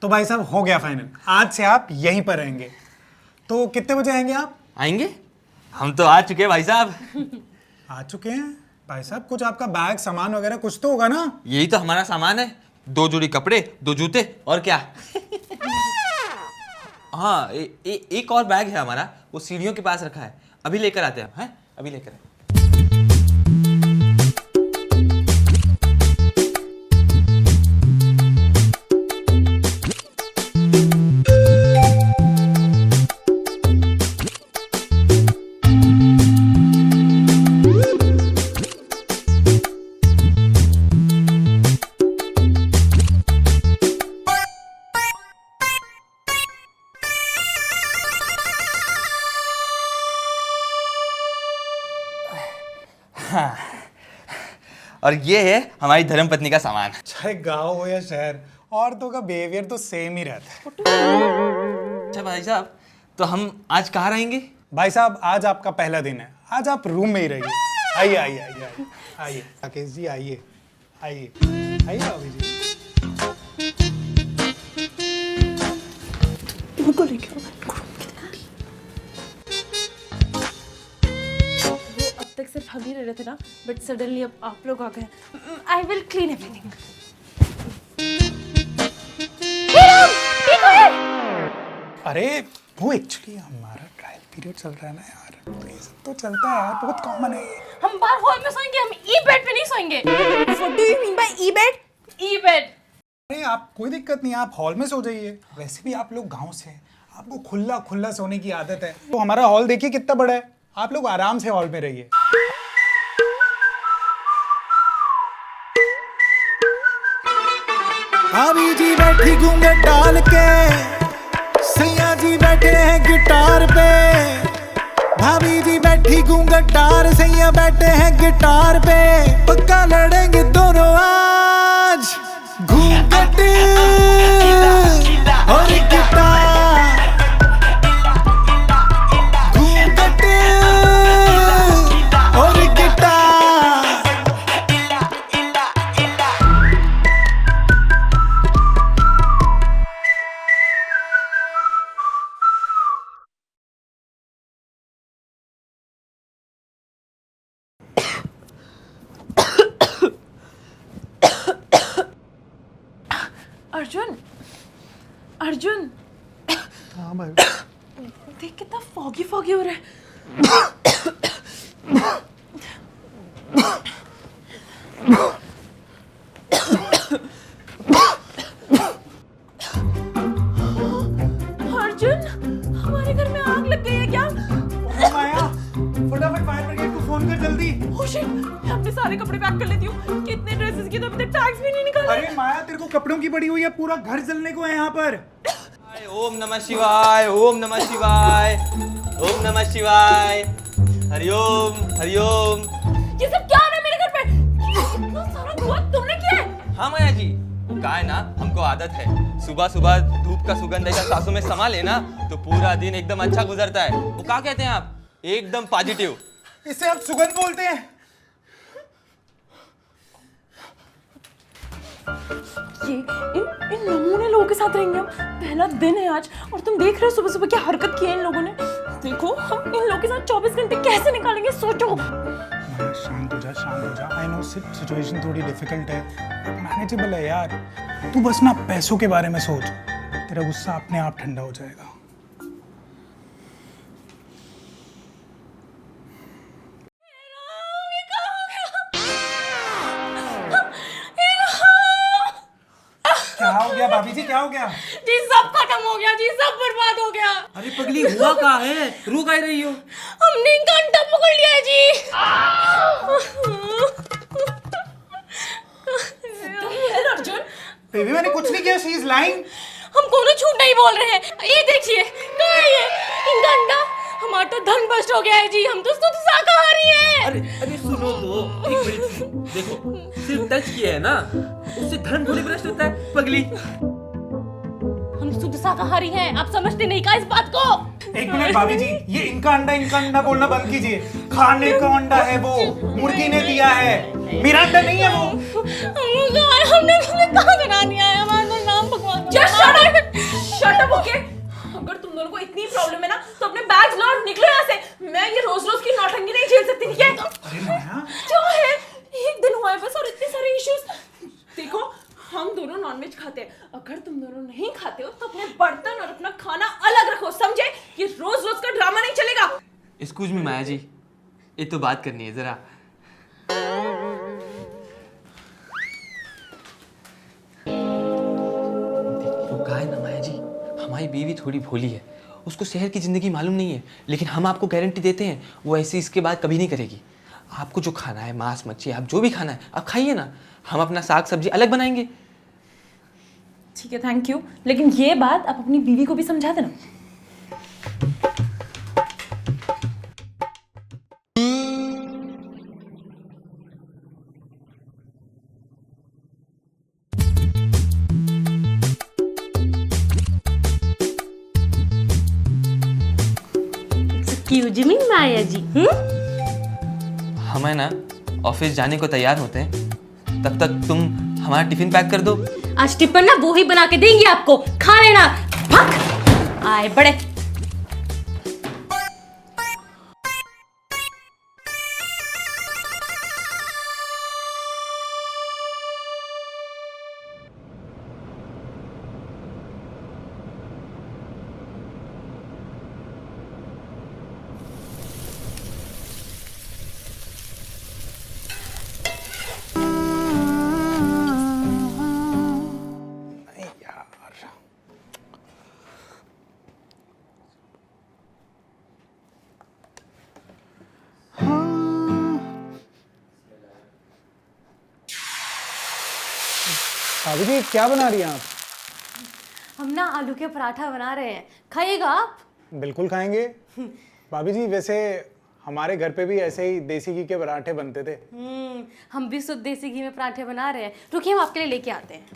तो भाई साहब हो गया फाइनल, आज से आप यहीं पर रहेंगे। तो कितने बजे आएंगे आप? आएंगे? हम तो आ चुके हैं भाई साहब। आ चुके हैं भाई साहब? कुछ आपका बैग सामान वगैरह कुछ तो होगा ना? यही तो हमारा सामान है, 2 जोड़ी कपड़े, 2 जूते और क्या। हाँ एक और बैग है हमारा, वो सीढ़ियों के पास रखा है, अभी लेकर आते हैं। हैं अभी लेकर आए। और ये है हमारी धर्मपत्नी का सामान। चाहे गांव हो या शहर, औरतों का बिहेवियर तो सेम ही रहता है। अच्छा भाई साहब, तो हम आज कहाँ रहेंगे? भाई साहब आज आपका पहला दिन है, आज आप रूम में ही रहिए। आइए आइए आइए आइए आइए राकेश जी, आइए आइए आइए अभी जी। इनको लेके आओ। अब तक सिर्फ हम ही रह रहे थे ना, बट सडनली अब आप लोग आ गए। I will clean everything. अरे वो एक्चुअली हमारा ट्रायल पीरियड चल रहा है ना यार, तो ये सब तो चलता है यार, बहुत कॉमन है ये। हम बाहर हॉल में सोएंगे, हम ई बेड पे नहीं सोएंगे। What do you mean by E bed? E bed. अरे आप कोई दिक्कत नहीं, आप हॉल में सो जाइए। वैसे भी आप लोग गांव से हैं, आपको खुला खुला सोने की आदत है। तो हमारा हॉल देखिए कितना बड़ा है, आप लोग आराम से हॉल में रहिए। भाभी जी बैठी घूंघट डाल के, सैया जी बैठे हैं गिटार पे। भाभी जी बैठी घूंघट डाल, सैया बैठे हैं गिटार पे। पक्का लड़ेंगे दोनों आज, घूंघट और गिटार, घूंघट और गिटार। अर्जुन, अर्जुन, हाँ भाई। देख कितना फॉगी फॉगी हो रहा है। अर्जुन, हमारे घर में आग लग गई है क्या? माया, फटाफट फायर ब्रिगेड को फोन कर जल्दी। Oh shit, मैं अपने सारे कपड़े पैक कर लेती हूँ। कितने ड्रेसेस की तो अभी तक टैग्स भी नहीं निकाले। अरे माया, तेरे को कपड़ों की पड़ी हुई है, पूरा घर जलने को है यहाँ पर। ओम नमः शिवाय, ओम नमः शिवाय, ओम नमः शिवाय, हरिओम हरिओम। ये सब क्या हो रहा है मेरे घर पे? इतना सारा धुआं तुमने किया है? हाँ माया जी, क्या है ना, हमको आदत है सुबह सुबह धूप का सुगंध ऐसा सांसों में समा लेना तो पूरा दिन एकदम अच्छा गुजरता है। वो क्या कहते हैं आप, एकदम पॉजिटिव। इसे आप सुगंध बोलते हैं? ये इन नमूने लोगों के साथ रहेंगे हम। पहला दिन है आज और तुम देख रहे हो सुबह सुबह क्या हरकत की है इन लोगों ने। देखो हम इन लोगों के साथ 24 घंटे कैसे निकालेंगे, सोचो। माया शांत हो जा, शांत हो जा। आई नो सिचुएशन थोड़ी डिफिकल्ट है, मैनेजेबल है यार। तू बस ना पैसों के बारे में सोच, तेरा गुस्सा अपने आप ठंडा हो जाएगा। क्या हो गया भाभी जी, क्या हो गया? जी सब खत्म हो गया जी, सब बर्बाद हो गया। अरे पगली हुआ क्या है, रो क्या रही हो? हमने घंटा पकड़ लिया है जी। अर्जुन, बेबी मैंने कुछ नहीं किया, शी इज लाइंग। हम कोनो झूठ नहीं बोल रहे हैं। ये देखिए कहाँ है ये इनका अंडा। हमारा तो धन भ्रष्ट हो गया है जी, हम तो शुद्ध शाकाहारी हैं। अरे अरे सुनो तो, एक मिनट सुनो। देखो सिर्फ टच किया है ना, उससे धन थोड़ी भ्रष्ट होता है पगली। हम शुद्ध शाकाहारी हैं, आप समझते नहीं का इस बात को? एक मिनट भाभी जी, ये इनका अंडा बोलना बंद कीजिए। खाने का अंडा है वो, मुर्गी ने दिया है, मेरा अंडा नहीं है वो। हमने कहाँ बना दिया है, हमारा नाम भगवान। ओके अगर तुम दोनों को इतनी प्रॉब्लम है ना तो अपने बैग्स लो और निकलो यहाँ से। मैं ये रोज रोज की नौटंकी नहीं झेल सकती, ठीक है? अरे माया, क्या है, एक दिन हुआ है बस और इतने सारे इश्यूज। देखो हम दोनों नॉनवेज खाते हैं, अगर तुम दोनों नहीं खाते हो तो अपने बर्तन और अपना खाना अलग रखो, समझे? ये रोज रोज का ड्रामा नहीं चलेगा। एक्सक्यूज मी माया जी, ये तो बात करनी है जरा। वो कहा है ना माया जी, हमारी बीवी थोड़ी भोली है, उसको शहर की जिंदगी मालूम नहीं है, लेकिन हम आपको गारंटी देते हैं वो ऐसी इसके बाद कभी नहीं करेगी। आपको जो खाना है, मांस मच्छी, आप जो भी खाना है आप खाइए ना, हम अपना साग सब्जी अलग बनाएंगे। ठीक है, थैंक यू, लेकिन ये बात आप अपनी बीवी को भी समझा देना। एक्सक्यूज मी माया जी। हम है ना ऑफिस जाने को तैयार होते हैं, तब तक तुम हमारा टिफिन पैक कर दो। आज टिफिन ना वो ही बना के देंगे आपको, खा लेना। भक आए बड़े। नहीं यार, भाभी जी क्या बना रही हैं आप? हम ना आलू के पराठा बना रहे हैं, खाइएगा आप? बिल्कुल खाएंगे। भाभी जी वैसे हमारे घर पे भी ऐसे ही देसी घी के पराठे बनते थे। हम भी शुद्ध देसी घी में पराठे बना रहे हैं, रुकिए हम आपके लिए लेके आते हैं।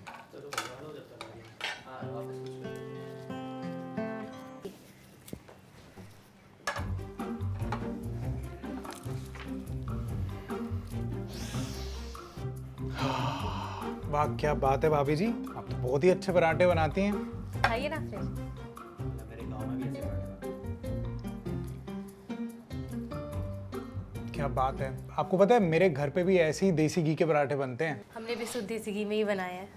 वाह क्या बात है भाभी जी, आप तो बहुत ही अच्छे पराठे बनाती हैं। खाइए ना फ्रेश। क्या बात है, आपको पता है मेरे घर पे भी ऐसे ही देसी घी के पराठे बनते हैं। हमने भी शुद्ध देसी घी में ही बनाए हैं।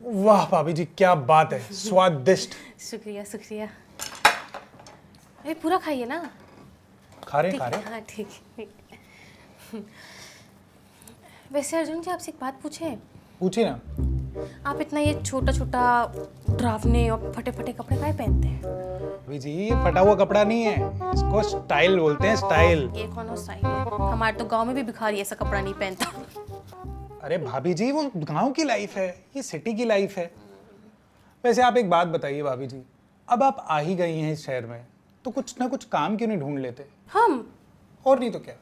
वाह भाभी जी क्या बात है, स्वादिष्ट। शुक्रिया शुक्रिया। अरे पूरा खाइए ना। खा रहे ठीक, खा रहे। हाँ ठीक ठीक। वैसे अर्जुन जी आपसे एक बात पूछे, पूछिए ना। आप इतना ये छोटा छोटा ड्रावने और फटे फटे कपड़े काहे पहनते हैं? भाभी जी ये फटा हुआ कपड़ा नहीं है, इसको स्टाइल बोलते हैं, स्टाइल। ये कौन स्टाइल है? हमारे तो गांव में भी भिखारी ऐसा कपड़ा नहीं पहनता। अरे भाभी जी वो गांव की लाइफ है, ये सिटी की लाइफ है। वैसे आप एक बात बताइए भाभी जी, अब आप आ ही गई हैं इस शहर में तो कुछ ना कुछ काम क्यों नहीं ढूंढ लेते? हम और नहीं तो क्या,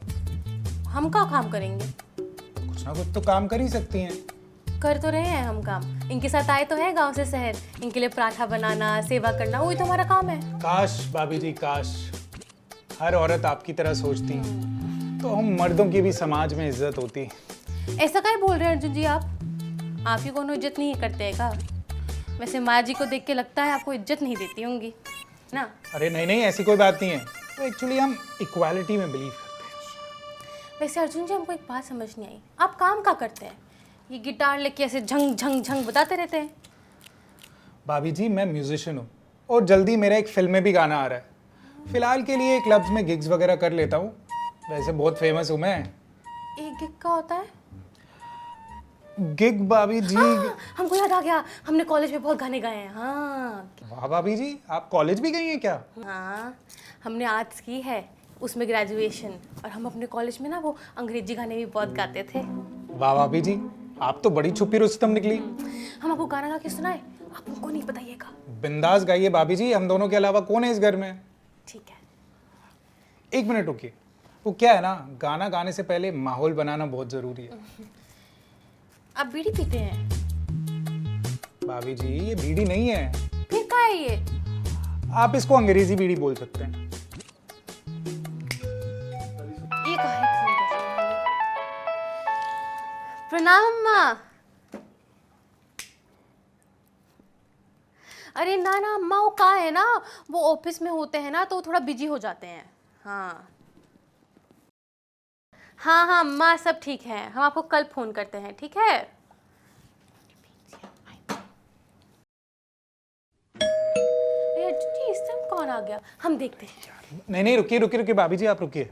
हम क्या काम करेंगे? कुछ ना कुछ तो काम कर ही सकती हैं। कर तो रहे हैं हम काम, इनके साथ आए तो है गांव से शहर, इनके लिए पराठा बनाना, सेवा करना, वही तो हमारा काम है। काश भाभी जी काश हर औरत आपकी तरह सोचती तो हम मर्दों की भी समाज में इज्जत होती। ऐसा काहे बोल रहे हैं अर्जुन जी आप ही कोनो इज्जत नहीं करते हैं का? वैसे माया जी को देख के लगता है आपको इज्जत नहीं देती होंगी ना? अरे नहीं नहीं ऐसी कोई बात नहीं है, तो एक्चुअली हम इक्वालिटी में बिलीव करते हैं। वैसे अर्जुन जी हमको एक बात समझ नहीं आई, आप काम क्या करते हैं? ये गिटार लेके ऐसे झंग झंग झंग बताते रहते हैं। भाभी जी मैं म्यूजिशियन हूँ और जल्दी मेरा एक फिल्म में भी गाना आ रहा है। फिलहाल के लिए क्लब्स में गिग्स वगैरह कर लेता हूँ, वैसे बहुत फेमस हूँ मैं। एक गिग का होता है? गिग भाभी जी। हमको याद आ गया, हमने कॉलेज में बहुत गाने गाए हैं। हाँ वाह भाभी जी आप कॉलेज भी गई हैं क्या? हाँ, हमने आर्ट्स की है, उसमें ग्रेजुएशन, और हम अपने कॉलेज में ना वो अंग्रेजी गाने भी बहुत गाते थे। वाह भाभी जी आप तो बड़ी छुपी रुस्तम निकली। हम आपको गाना गा के सुनाए, आप हमको नहीं बताइएगा। बिंदास गाइए भाभी जी, हम दोनों के अलावा कौन है इस घर में? ठीक है। एक मिनट रुकिए, वो क्या है ना, गाना गाने से पहले माहौल बनाना बहुत जरूरी है। आप बीड़ी पीते हैं? भाभी जी ये बीड़ी नहीं है, फिर क्या है ये? आप इसको अंग्रेजी बीड़ी बोल सकते हैं। ये क्या है? प्रणाम अम्मा। अरे ना ना अम्मा, वो कहाँ है ना, वो ऑफिस में होते हैं ना तो थोड़ा बिजी हो जाते हैं। हाँ हाँ हाँ अम्मा, सब ठीक है, हम आपको कल फ़ोन करते हैं, ठीक है? जी इस टाइम कौन आ गया, हम देखते हैं। नहीं नहीं, रुकिए रुकिए रुकिए भाभी जी, आप रुकिए।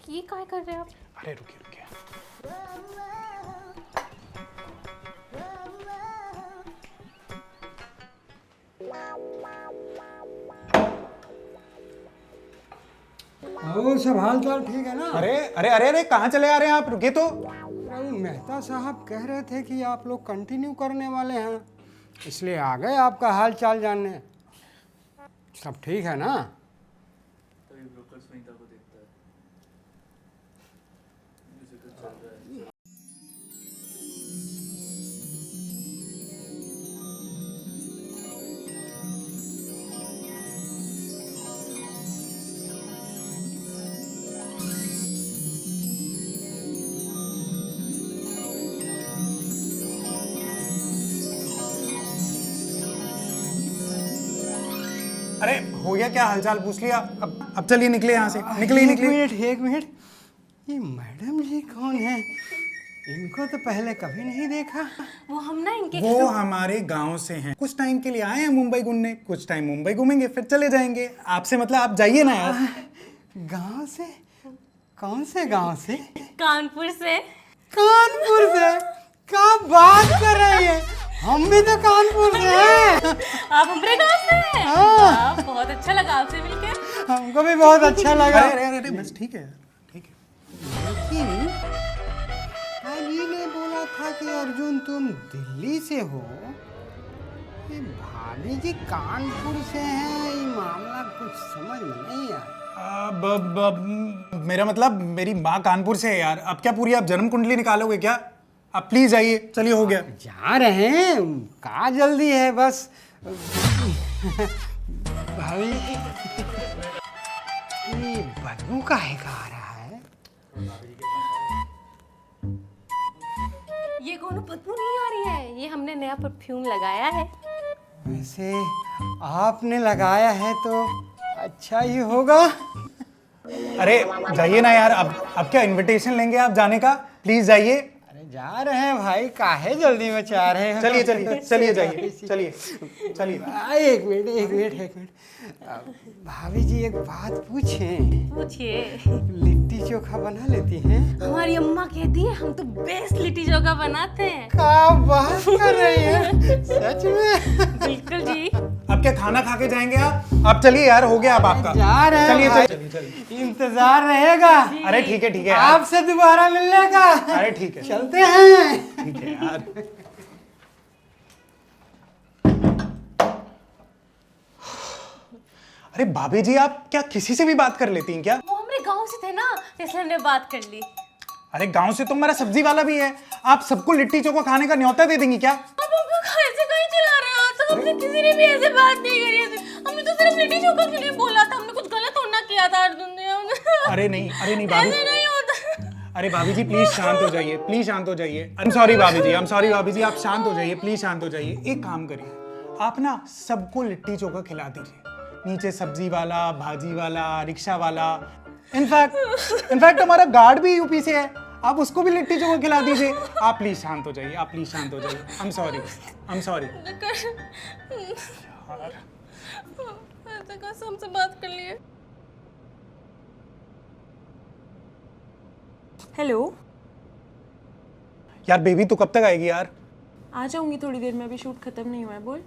ये क्या कर रहे हैं आप? अरे रुकिए रुकिए। और सब हाल चाल ठीक है ना? अरे अरे अरे अरे, कहाँ चले आ रहे हैं आप, रुकिए तो। अरे मेहता साहब कह रहे थे कि आप लोग कंटिन्यू करने वाले हैं, इसलिए आ गए आपका हाल चाल जानने। सब ठीक है ना? अरे हो गया, क्या हालचाल पूछ लिया, अब चलिए निकले यहाँ से, निकलिए निकलिए। एक मिनट, ये मैडम जी कौन है? इनको तो पहले कभी नहीं देखा। वो हम ना इनके वो हमारे गांव से हैं, कुछ टाइम के लिए आए हैं मुंबई घूमने, कुछ टाइम मुंबई घूमेंगे फिर चले जाएंगे। आपसे मतलब आप जाइए ना यार। गांव से? कौन से गांव से? कानपुर से। कानपुर से? क्या बात कर रही है, हम भी तो कानपुर से हैं। आप हमारे गाँव से हैं? हाँ। बहुत अच्छा लगा आपसे मिलकर। हमको भी बहुत अच्छा लगा। अरे अरे अरे, बस ठीक है यार, ठीक है। लेकिन अली ने बोला था कि अर्जुन तुम दिल्ली से हो, ये भाभी जी कानपुर से हैं, ये मामला कुछ समझ में नहीं आया। मेरा मतलब मेरी माँ कानपुर से है यार। अब क्या पूरी आप जन्म कुंडली निकालोगे क्या? आप प्लीज आइए, चलिए हो गया। जा रहे हैं, कहाँ जल्दी है, बस भाभी ये बदबू काहे का आ रहा है? ये कोनो बदबू नहीं आ रही है, ये हमने नया परफ्यूम लगाया है। वैसे आपने लगाया है तो अच्छा ही होगा। अरे जाइए ना यार, अब क्या इनविटेशन लेंगे आप जाने का? प्लीज जाइए। अरे जा रहे हैं भाई, काहे जल्दी में चाह रहे हैं? चलिए चलिए चलिए, जाइए चलिए चलिए। एक मिनट भाभी जी एक बात पूछें? पूछिए। लिट्टी चोखा बना लेती हैं? हमारी अम्मा कहती है हम तो बेस्ट लिट्टी चोखा बनाते हैं। क्या बात कर रही हैं, सच में? बिल्कुल जी। अब क्या खाना खा के जाएंगे आप चलिए यार, हो गया अब आपका। जा रहे हैं चलिए भाई। चलिए चलिए। इंतजार रहेगा अरे ठीक है यार। आपसे दोबारा मिलने का। अरे ठीक है, चलते हैं। ठीक है यार। अरे भाभी जी, आप क्या किसी से भी बात कर लेती हैं क्या? वो हमारे गांव से थे ना, इसलिए हमने बात कर ली। अरे गांव से तो मेरा सब्जी वाला भी है, आप सबको लिट्टी चोखा खाने का न्योता दे देंगी क्या? आप हमको ऐसे कहीं चला रहे हो? तो हमसे किसी ने भी ऐसे बात नहीं करी है। हमने तो सिर्फ लिट्टी चोखा के लिए बोला था, हमने कुछ गलत होना किया था अर्जुन ने। अरे नहीं भाभी, ऐसे नहीं होता। अरे भाभी जी प्लीज शांत हो जाइए, प्लीज शांत हो जाइए। आई एम सॉरी भाभी जी, आई एम सॉरी भाभी जी, आप शांत हो जाइए, प्लीज शांत हो जाइए। एक काम करिए, आप ना सबको लिट्टी चोखा खिला दीजिए, नीचे सब्जी वाला, भाजी वाला, रिक्शा वाला, इनफैक्ट हमारा गार्ड भी यूपी से है, आप उसको भी लिट्टी चोखा खिला दीजिए। आप प्लीज शांत हो जाइए, आप प्लीज शांत हो जाइए। I am sorry, I am sorry. ऐसे कैसे हमसे बात कर लिए? हेलो, यार बेबी तू कब तक आएगी यार? आ जाऊंगी थोड़ी देर में, अभी शूट खत्म नहीं हुआ है। बोल।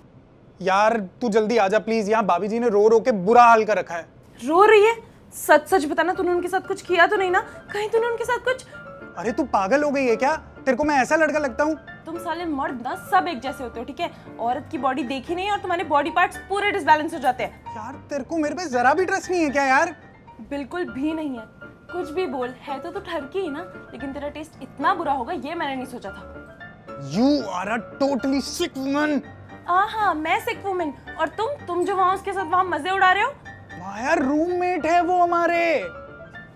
यार तू जल्दी आ जा प्लीज, यहाँ भाभी जी ने रो रो के बुरा हाल कर रखा है। रो रही है? सच सच बताना, तूने उनके साथ कुछ किया तो नहीं ना? कहीं तूने उनके साथ कुछ? अरे तू पागल हो गई है क्या? तेरे को मैं ऐसा लड़का लगता हूँ? तुम साले मर्द ना सब एक जैसे होते हो, ठीक है? औरत की बॉडी देखी नहीं और तुम्हारे बॉडी पार्ट्स पूरे डिसबैलेंस हो जाते हैं। यार तेरे को मेरे पे जरा भी ट्रस्ट नहीं है क्या यार? बिल्कुल भी नहीं है। कुछ भी बोल, है तो ठरकी ही ना, लेकिन तेरा टेस्ट इतना बुरा होगा ये मैंने नहीं सोचा था। You are a totally sick woman. हाँ, मैं सिक वुमन, और तुम जो वहाँ उसके साथ वहाँ मजे उड़ा रहे हो। वाह यार, रूममेट है वो हमारे।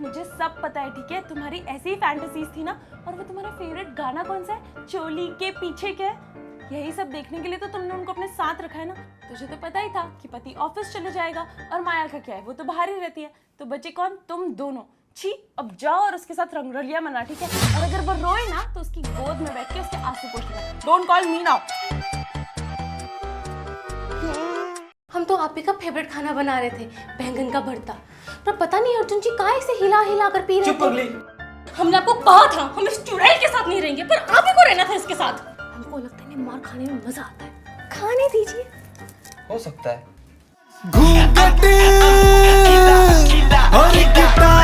मुझे सब पता है, ठीक है? तुम्हारी ऐसी ही फैंटेसीज थी ना। और वो तुम्हारा फेवरेट गाना कौन सा है? चोली के पीछे क्या है? यही सब देखने के लिए तो तुमने उनको अपने साथ रखा है ना। तुझे तो पता ही था कि पति ऑफिस चले जाएगा और माया का क्या है, वो तो बाहर ही रहती है। तो बचे कौन? तुम दोनों। छी, अब जाओ और उसके साथ रंगरलिया मना, ठीक है? और अगर वो रोए ना तो उसकी गोद में बैठ के उसके आंसू पोंछ लेना। Don't call me now. हम तो आप ही का फेवरेट खाना बना रहे थे, बैंगन का भरता, पर पता नहीं अर्जुन जी काहे से हिला हिला कर पी रहे थे। चुप पगली। हमने आपको कहा था हम इस चुड़ैल के साथ नहीं रहेंगे, पर आप ही को रहना था इसके साथ। हमको लगता है मार खाने में मजा आता है, खाने दीजिए। हो सकता है। घूंघट और गिटार